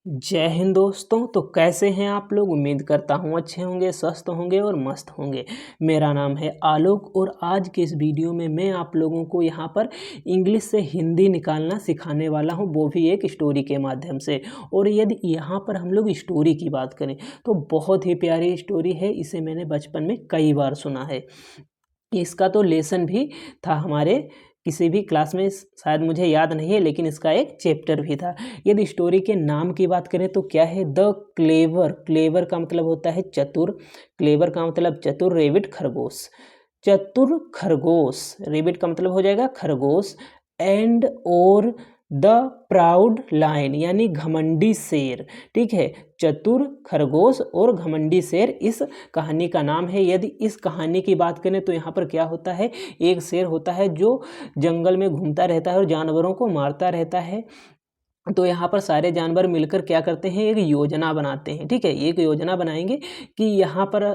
जय हिंद दोस्तों। तो कैसे हैं आप लोग। उम्मीद करता हूँ अच्छे होंगे, स्वस्थ होंगे और मस्त होंगे। मेरा नाम है आलोक और आज के इस वीडियो में मैं आप लोगों को यहाँ पर इंग्लिश से हिंदी निकालना सिखाने वाला हूँ, वो भी एक स्टोरी के माध्यम से। और यदि यहाँ पर हम लोग स्टोरी की बात करें तो बहुत ही प्यारी स्टोरी है। इसे मैंने बचपन में कई बार सुना है। इसका तो लेसन भी था हमारे किसी भी क्लास में, शायद मुझे याद नहीं है, लेकिन इसका एक चैप्टर भी था। यदि स्टोरी के नाम की बात करें तो क्या है, द क्लेवर। क्लेवर का मतलब होता है चतुर, क्लेवर का मतलब चतुर, रेबिट खरगोश। चतुर खरगोश, रेबिट का मतलब हो जाएगा खरगोश, एंड और द प्राउड लायन यानी घमंडी शेर। ठीक है, चतुर खरगोश और घमंडी शेर इस कहानी का नाम है। यदि इस कहानी की बात करें तो यहाँ पर क्या होता है, एक शेर होता है जो जंगल में घूमता रहता है और जानवरों को मारता रहता है। तो यहाँ पर सारे जानवर मिलकर क्या करते हैं, एक योजना बनाते हैं। ठीक है, एक योजना बनाएंगे कि यहाँ पर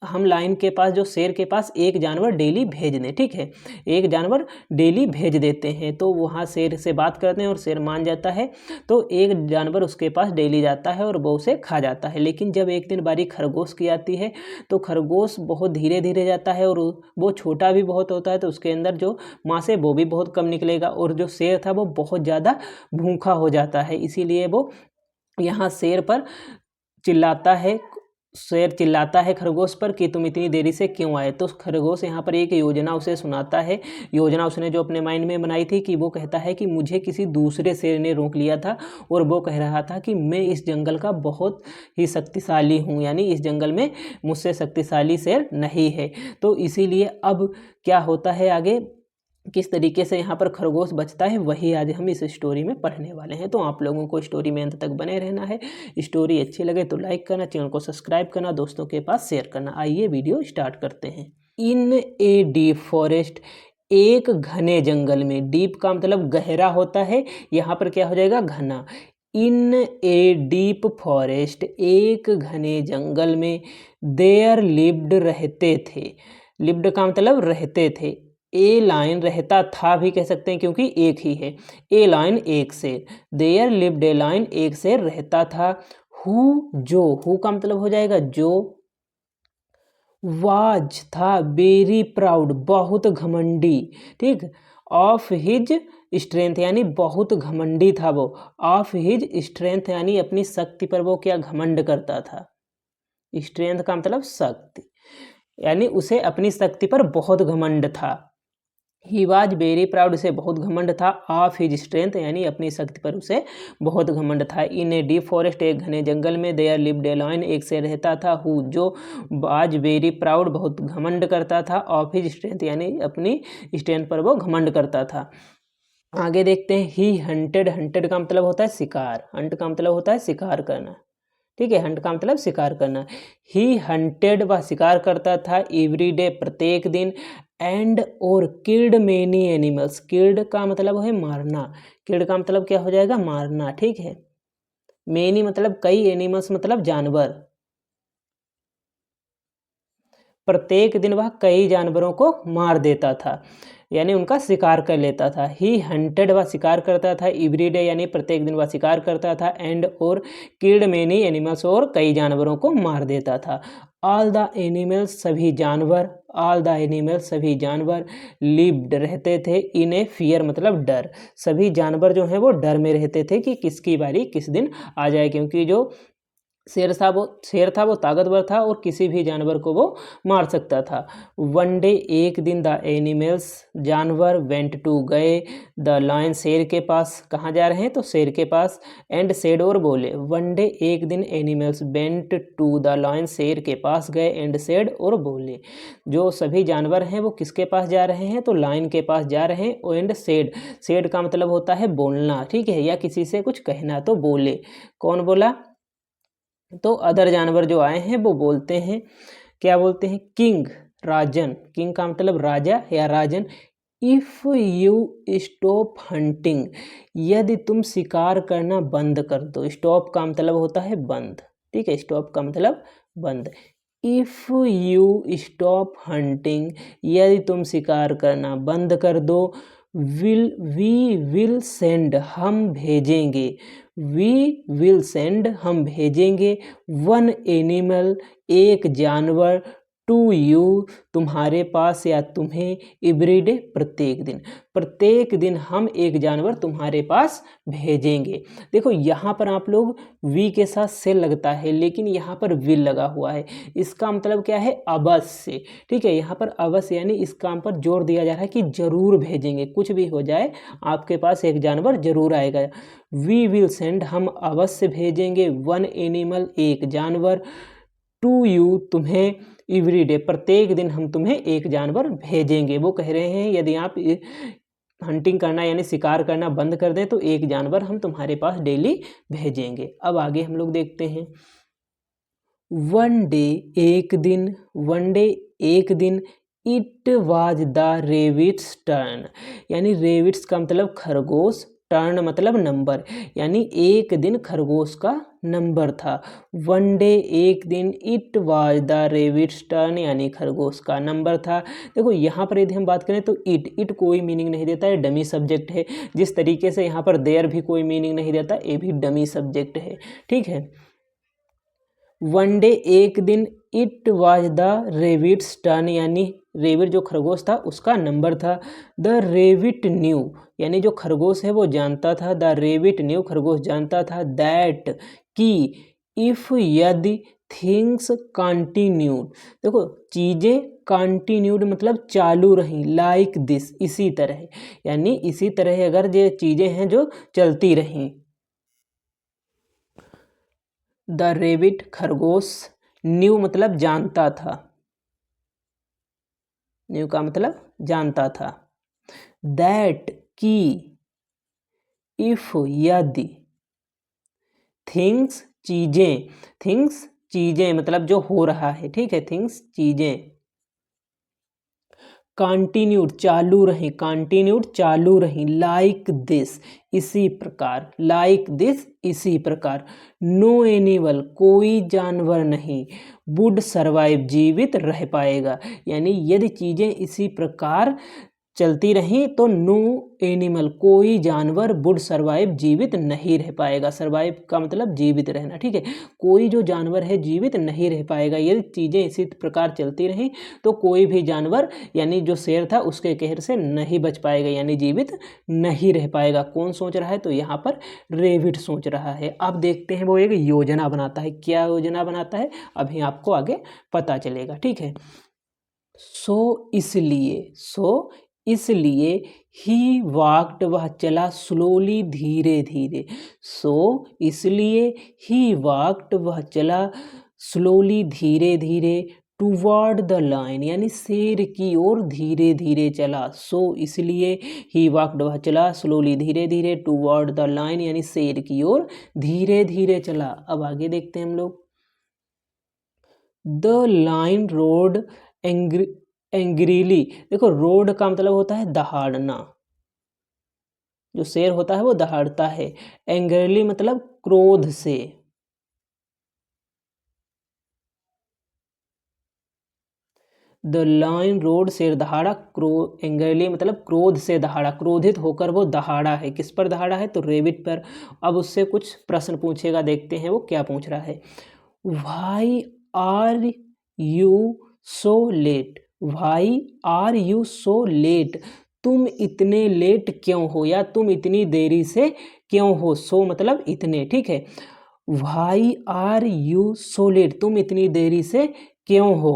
हम लाइन के पास, जो शेर के पास एक जानवर डेली भेज दें। ठीक है, एक जानवर डेली भेज देते हैं। तो वहाँ शेर से बात करते हैं और शेर मान जाता है। तो एक जानवर उसके पास डेली जाता है और वो उसे खा जाता है। लेकिन जब एक दिन बारी खरगोश की आती है तो खरगोश बहुत धीरे धीरे जाता है और वो छोटा भी बहुत होता है, तो उसके अंदर जो मांस है वो भी बहुत कम निकलेगा। और जो शेर था वो बहुत ज़्यादा भूखा हो जाता है, इसीलिए वो यहाँ शेर पर चिल्लाता है। शेर चिल्लाता है खरगोश पर कि तुम इतनी देरी से क्यों आए। तो खरगोश यहाँ पर एक योजना उसे सुनाता है। योजना उसने जो अपने माइंड में बनाई थी कि वो कहता है कि मुझे किसी दूसरे शेर ने रोक लिया था और वो कह रहा था कि मैं इस जंगल का बहुत ही शक्तिशाली हूँ, यानी इस जंगल में मुझसे शक्तिशाली शेर नहीं है। तो इसीलिए अब क्या होता है आगे, किस तरीके से यहाँ पर खरगोश बचता है, वही आज हम इस स्टोरी में पढ़ने वाले हैं। तो आप लोगों को स्टोरी में अंत तक बने रहना है। स्टोरी अच्छी लगे तो लाइक करना, चैनल को सब्सक्राइब करना, दोस्तों के पास शेयर करना। आइए वीडियो स्टार्ट करते हैं। इन ए डीप फॉरेस्ट, एक घने जंगल में। डीप का मतलब गहरा होता है, यहाँ पर क्या हो जाएगा, घना। इन ए डीप फॉरेस्ट, एक घने जंगल में, देयर लिव्ड रहते थे। लिव्ड का मतलब रहते थे। ए लाइन रहता था भी कह सकते हैं क्योंकि एक ही है। ए लाइन एक शेर, देयर लिव्ड ए लाइन एक शेर रहता था। हु जो, हु का मतलब हो जाएगा जो, वाज था, वेरी प्राउड बहुत घमंडी। ठीक, ऑफ हिज स्ट्रेंथ यानी बहुत घमंडी था वो। ऑफ हिज स्ट्रेंथ यानी अपनी शक्ति पर वो क्या घमंड करता था। स्ट्रेंथ का मतलब शक्ति, यानी उसे अपनी शक्ति पर बहुत घमंड था। ही वॉज वेरी प्राउड, उसे बहुत घमंड था। ऑफ हिज स्ट्रेंथ यानी अपनी शक्ति पर उसे बहुत घमंड था। इन ए डीप फॉरेस्ट, एक घने जंगल में, देयर लिव्ड ए लायन, एक से रहता था। हु जो, वाज वेरी प्राउड बहुत घमंड करता था। ऑफ हिज स्ट्रेंथ यानी अपनी स्ट्रेंथ पर वो घमंड करता था। आगे देखते हैं। ही हंटेड, हंटेड का मतलब होता है शिकार, हंट का मतलब होता है शिकार करना। ठीक है, हंट का मतलब शिकार करना। ही हंटेड, वह शिकार करता था, एवरी डे प्रत्येक दिन, एंड और किल्ड मेनी एनिमल्स। किल्ड का मतलब है मारना, किल्ड का मतलब क्या हो जाएगा, मारना। ठीक है, मेनी मतलब कई, एनिमल्स मतलब जानवर। प्रत्येक दिन वह कई जानवरों को मार देता था, यानी उनका शिकार कर लेता था। ही हंटेड, वह शिकार करता था, एवरी डे यानी प्रत्येक दिन वह शिकार करता था, एंड और किल्ड मेनी एनिमल्स और कई जानवरों को मार देता था। ऑल द एनिमल्स, सभी जानवर, ऑल द एनिमल्स सभी जानवर, लिव्ड रहते थे, इन ए फियर मतलब डर। सभी जानवर जो हैं वो डर में रहते थे कि किसकी बारी किस दिन आ जाए, क्योंकि जो शेर था वो ताकतवर था और किसी भी जानवर को वो मार सकता था। वन डे, एक दिन, द एनिमल्स जानवर, वेंट टू गए, द लायन शेर के पास। कहाँ जा रहे हैं, तो शेर के पास। एंड सेड और बोले। वन डे एक दिन, animals went to the lion शेर के पास गए, एंड सेड और बोले। जो सभी जानवर हैं वो किसके पास जा रहे हैं, तो लायन के पास जा रहे हैं। एंड सेड, सेड का मतलब होता है बोलना। ठीक है, या किसी से कुछ कहना, तो बोले। कौन बोला, तो अदर जानवर जो आए हैं वो बोलते हैं, क्या बोलते हैं, किंग, राजन। किंग का मतलब राजा या राजन। इफ यू स्टॉप हंटिंग, यदि तुम शिकार करना बंद कर दो। स्टॉप का मतलब होता है बंद। ठीक है, स्टॉप का मतलब बंद। इफ यू स्टॉप हंटिंग, यदि तुम शिकार करना बंद कर दो, वी विल सेंड हम भेजेंगे, वी विल सेंड हम भेजेंगे, वन एनिमल एक जानवर, टू यू तुम्हारे पास या तुम्हें, एवरीडे प्रत्येक दिन हम एक जानवर तुम्हारे पास भेजेंगे। देखो यहाँ पर आप लोग वी के साथ से लगता है, लेकिन यहाँ पर विल लगा हुआ है। इसका मतलब क्या है? अवश्य। ठीक है, यहाँ पर अवश्य यानी इस काम पर जोर दिया जा रहा है कि जरूर भेजेंगे, कुछ भी हो जाए आपके पास एक जानवर जरूर आएगा। वी विल सेंड हम अवश्य भेजेंगे, वन एनिमल एक जानवर, टू यू तुम्हें, एवरीडे प्रत्येक दिन हम तुम्हें एक जानवर भेजेंगे। वो कह रहे हैं यदि आप हंटिंग करना यानी शिकार करना बंद कर दें तो एक जानवर हम तुम्हारे पास डेली भेजेंगे। अब आगे हम लोग देखते हैं, वन डे एक दिन, वन डे एक दिन, it was the rabbits turn, यानी रेबिट्स का मतलब खरगोश, टर्न मतलब नंबर, यानी एक दिन खरगोश का नंबर था। वन डे एक दिन, it was the rabbits turn यानी खरगोश का नंबर था। देखो यहाँ पर यदि हम बात करें तो इट कोई मीनिंग नहीं देता है, डमी सब्जेक्ट है। जिस तरीके से यहाँ पर देयर भी कोई मीनिंग नहीं देता, ये भी डमी सब्जेक्ट है। ठीक है, वन डे एक दिन, it was the rabbits turn यानी रेबिट जो खरगोश था उसका नंबर था। द रेबिट न्यू यानी जो खरगोश है वो जानता था, द रेबिट न्यू खरगोश जानता था, दैट कि, इफ यदि, थिंग्स कंटिन्यूड, देखो चीजें कंटिन्यूड मतलब चालू रहीं, लाइक दिस इसी तरह, यानी इसी तरह अगर ये चीजें हैं जो चलती रहीं। द रेबिट खरगोश, न्यू मतलब जानता था, न्यू का मतलब जानता था, दैट की, इफ यदि, थिंग्स चीजें, थिंग्स चीजें मतलब जो हो रहा है। ठीक है, थिंग्स चीजें, कंटिन्यूड चालू रहीं, कंटिन्यूड चालू रहीं, लाइक दिस इसी प्रकार, लाइक दिस इसी प्रकार, नो एनिमल कोई जानवर नहीं, वुड सर्वाइव जीवित रह पाएगा, यानी यदि चीजें इसी प्रकार चलती रहीं तो नो एनिमल कोई जानवर, वुड सर्वाइव जीवित नहीं रह पाएगा। सर्वाइव का मतलब जीवित रहना। ठीक है, कोई जो जानवर है जीवित नहीं रह पाएगा। यदि चीज़ें इसी प्रकार चलती रहीं तो कोई भी जानवर यानी जो शेर था उसके कहर से नहीं बच पाएगा, यानी जीवित नहीं रह पाएगा। कौन सोच रहा है? तो यहाँ पर रेबिट सोच रहा है। अब देखते हैं वो एक योजना बनाता है। क्या योजना बनाता है अभी आपको आगे पता चलेगा। ठीक है, सो इसलिए ही वॉक्ड वह चला, स्लोली धीरे धीरे, सो इसलिए ही वॉक्ड वह चला, स्लोली धीरे धीरे, टुवर्ड द लाइन यानी शेर की ओर धीरे धीरे चला। सो इसलिए ही वॉक्ड वह चला, स्लोली धीरे धीरे, टुवर्ड द लाइन यानी शेर की ओर धीरे धीरे चला। अब आगे देखते हैं हम लोग, द लाइन रोड एंग्रीली, देखो रोड का मतलब होता है दहाड़ना, जो शेर होता है वो दहाड़ता है। एंग्रीली मतलब क्रोध से, द लाइन रोड शेर दहाड़ा, एंग्रीली मतलब क्रोध से दहाड़ा, क्रोधित होकर वो दहाड़ा है। किस पर दहाड़ा है? तो रेबिट पर। अब उससे कुछ प्रश्न पूछेगा, देखते हैं वो क्या पूछ रहा है। Why are you so late, why are you so late, तुम इतने लेट क्यों हो या तुम इतनी देरी से क्यों हो। सो मतलब इतने। ठीक है, why are you so late, तुम इतनी देरी से क्यों हो।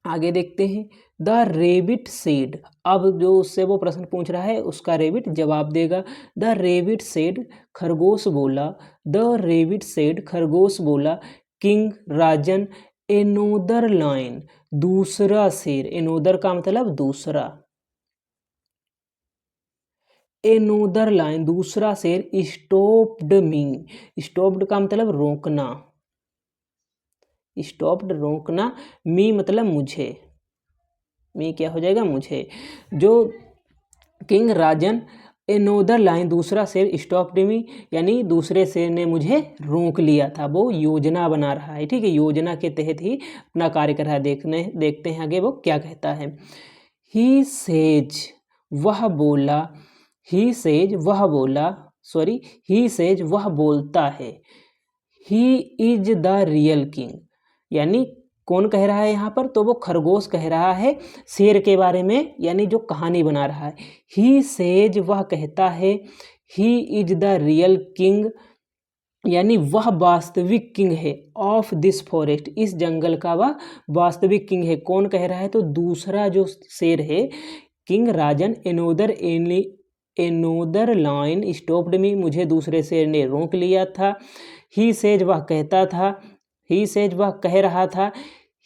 आगे देखते हैं, द रेबिट सेड, अब जो उससे वो प्रश्न पूछ रहा है उसका रेबिट जवाब देगा। द रेबिट सेड, खरगोश बोला, द रेबिट सेड, खरगोश बोला, किंग राजन, एनोदर लाइन, दूसरा शेर, एनोदर का मतलब दूसरा, एनोदर लाइन दूसरा शेर, स्टॉप्ड मी, स्टॉप्ड का मतलब रोकना, स्टॉप्ड रोकना, मी मतलब मुझे, मी क्या हो जाएगा? मुझे। जो किंग राजन, एनोदर लाइन दूसरा शेर, स्टॉप्ड मी यानी दूसरे शेर ने मुझे रोक लिया था। वो योजना बना रहा है। ठीक है, योजना के तहत ही अपना कार्य कर रहा है। देखते हैं आगे वो क्या कहता है। ही सेज, वह बोला, ही सेज वह बोला, सॉरी ही सेज वह बोलता है, he is the real king. यानी कौन कह रहा है यहाँ पर, तो वो खरगोश कह रहा है शेर के बारे में, यानी जो कहानी बना रहा है। ही सेज वह कहता है, he is the real king यानी वह वास्तविक किंग है, ऑफ दिस फॉरेस्ट इस जंगल का वह वास्तविक किंग है। कौन कह रहा है, तो दूसरा जो शेर है किंग राजन, एनोदर लाइन स्टॉप्ड मी, मुझे दूसरे शेर ने रोक लिया था। ही सेज वह कहता था, ही सेज वह कह रहा था,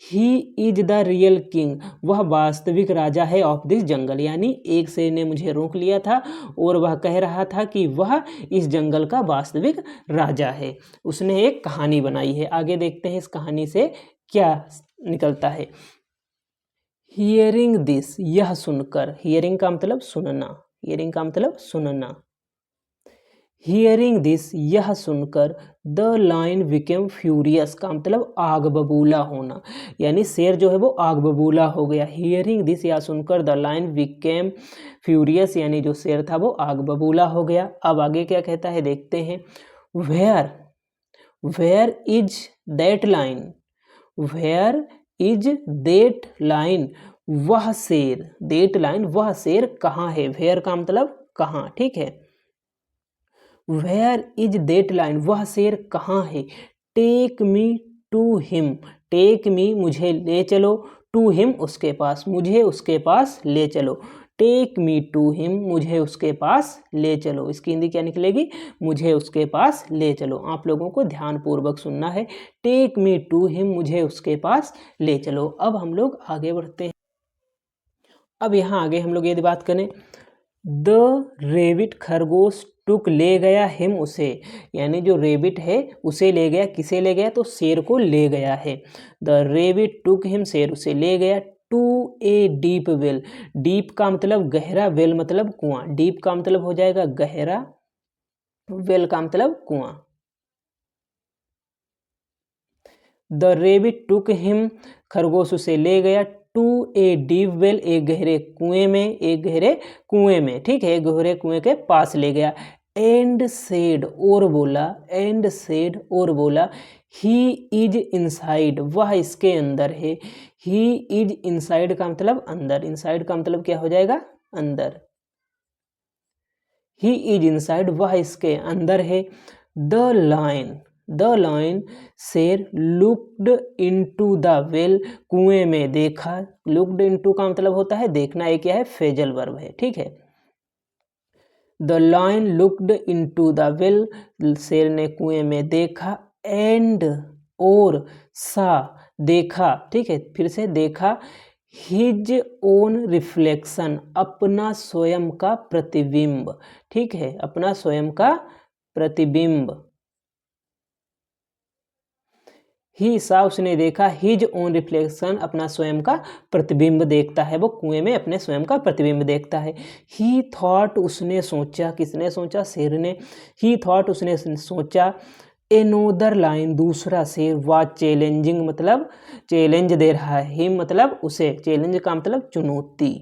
he is the real king वह वास्तविक राजा है, ऑफ दिस जंगल यानी एक शेर ने मुझे रोक लिया था और वह कह रहा था कि वह इस जंगल का वास्तविक राजा है। उसने एक कहानी बनाई है। आगे देखते हैं इस कहानी से क्या निकलता है। हियरिंग दिस यह सुनकर, हियरिंग का मतलब सुनना, हियरिंग का मतलब सुनना। हियरिंग दिस यह सुनकर, द लाइन बिकेम फ्यूरियस का मतलब आग बबूला होना, यानी शेर जो है वो आग बबूला हो गया। हियरिंग दिस यह सुनकर द लाइन बिकेम फ्यूरियस यानी जो शेर था वो आग बबूला हो गया। अब आगे क्या कहता है देखते हैं। Where where is that lion, where is that lion वह शेर, दैट लाइन वह शेर कहाँ है, वेयर का मतलब कहाँ, ठीक है। वेयर इज दैट लाइन वह शेर कहाँ है। Take me to him, take me मुझे ले चलो, टू हिम उसके पास, मुझे उसके पास ले चलो। टेक मी टू हिम मुझे उसके पास ले चलो, इसकी हिंदी क्या निकलेगी, मुझे उसके पास ले चलो। आप लोगों को ध्यानपूर्वक सुनना है। टेक मी टू हिम मुझे उसके पास ले चलो। अब हम लोग आगे बढ़ते हैं। अब यहाँ आगे हम लोग यदि बात करें, द रेबिट खरगोश टुक ले गया हिम उसे, यानी जो रेबिट है उसे ले गया, किसे ले गया, तो शेर को ले गया है। द रेबिट टुक हिम शेर उसे ले गया to a deep well, deep का मतलब गहरा, वेल मतलब कुआं, डीप का मतलब हो जाएगा गहरा, वेल का मतलब कुआं। द रेबिट टुक हिम खरगोश उसे ले गया टू ए डीप वेल एक गहरे कुएं में, एक गहरे कुएं में, ठीक है, एक गहरे कुएं के पास ले गया। एंड सेड और बोला, एंड सेड और बोला, ही इज इनसाइड वह इसके अंदर है। ही इज इनसाइड का मतलब अंदर, इनसाइड का मतलब क्या हो जाएगा, अंदर। ही इज इनसाइड वह इसके अंदर है। द लाइन, द लाइन शेर लुक्ड इनटू द वेल कुएं में देखा, लुक्ड इनटू का मतलब होता है देखना, ये क्या है, फ्रेजल वर्ब है, ठीक है। The line looked into the well शेर ने कुएं में देखा। एंड और सा देखा, ठीक है, फिर से देखा। हिज ओन रिफ्लेक्शन अपना स्वयं का प्रतिबिंब, ठीक है, अपना स्वयं का प्रतिबिंब। ही सा उसने देखा, हिज ओन रिफ्लेक्शन अपना स्वयं का प्रतिबिंब देखता है, वो कुएं में अपने स्वयं का प्रतिबिंब देखता है। ही थॉट उसने सोचा, किसने सोचा, शेर ने। ही थॉट उसने सोचा। एनोदर लाइन दूसरा शेर वाज चैलेंजिंग मतलब चैलेंज दे रहा है, हिम मतलब उसे, चैलेंज का मतलब चुनौती,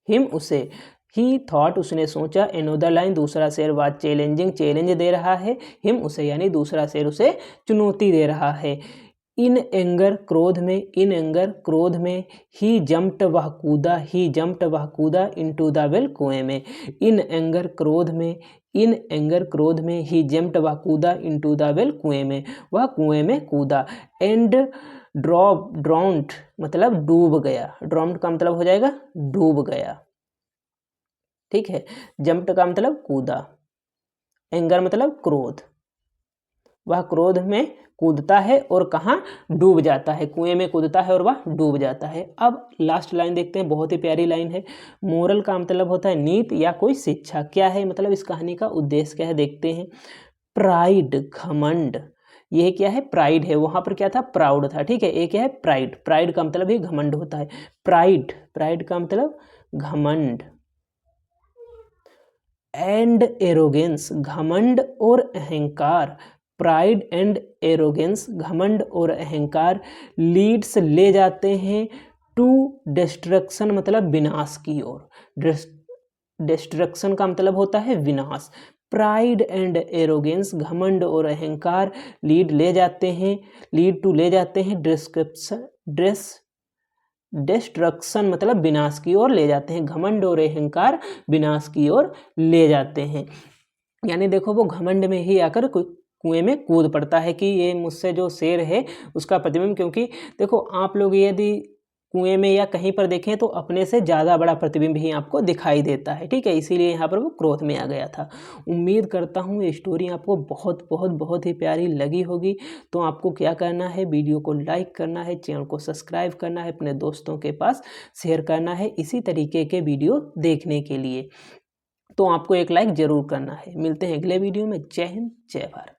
हिम उसे। ही थॉट उसने सोचा, एनोदर लाइन दूसरा शेर वाज चैलेंजिंग चैलेंज दे रहा है, हिम उसे यानी दूसरा शेर उसे चुनौती दे रहा है। इन एंगर क्रोध में, इन एंगर क्रोध में। ही जम्प्ड वह कूदा, ही जम्प्ड वह कूदा इनटू द वेल कुएं में। इन एंगर क्रोध में, इन एंगर क्रोध में। ही जम्प्ड वह कूदा इनटू द वेल कुएं में, वह कुएं में कूदा। एंड ड्राउंड मतलब डूब गया, ड्राउंड का मतलब हो जाएगा डूब गया, ठीक है। जंप्ड का मतलब कूदा, एंगर मतलब क्रोध, वह क्रोध में कूदता है और कहाँ डूब जाता है, कुएं में कूदता है और वह डूब जाता है। अब लास्ट लाइन देखते हैं, बहुत ही प्यारी लाइन है। मोरल का मतलब होता है नीति या कोई शिक्षा, क्या है मतलब इस कहानी का उद्देश्य क्या है देखते हैं। प्राइड घमंड, यह क्या है, प्राइड है, वहां पर क्या था, प्राउड था, ठीक है, ये क्या है, प्राइड, प्राइड का मतलब ही घमंड होता है। प्राइड, प्राइड का मतलब घमंड। एंड एरोगेंस घमंड और अहंकार, प्राइड एंड एरोगेंस घमंड और अहंकार लीड्स ले जाते हैं टू डिस्ट्रक्शन मतलब विनाश की ओर, डिस्ट्रक्शन का मतलब होता है विनाश। प्राइड एंड एरोगेंस घमंड और अहंकार लीड टू ले जाते हैं डिस्ट्रक्शन मतलब विनाश की ओर ले जाते हैं। घमंड और अहंकार विनाश की ओर ले जाते हैं। यानी देखो वो घमंड में ही आकर कुएं में कूद पड़ता है कि ये मुझसे जो शेर है उसका प्रतिबिंब, क्योंकि देखो आप लोग यदि कुएं में या कहीं पर देखें तो अपने से ज़्यादा बड़ा प्रतिबिंब ही आपको दिखाई देता है, ठीक है, इसीलिए यहाँ पर वो क्रोध में आ गया था। उम्मीद करता हूँ ये स्टोरी आपको बहुत बहुत बहुत ही प्यारी लगी होगी। तो आपको क्या करना है, वीडियो को लाइक करना है, चैनल को सब्सक्राइब करना है, अपने दोस्तों के पास शेयर करना है इसी तरीके के वीडियो देखने के लिए। तो आपको एक लाइक ज़रूर करना है। मिलते हैं अगले वीडियो में। जय हिंद, जय भारत।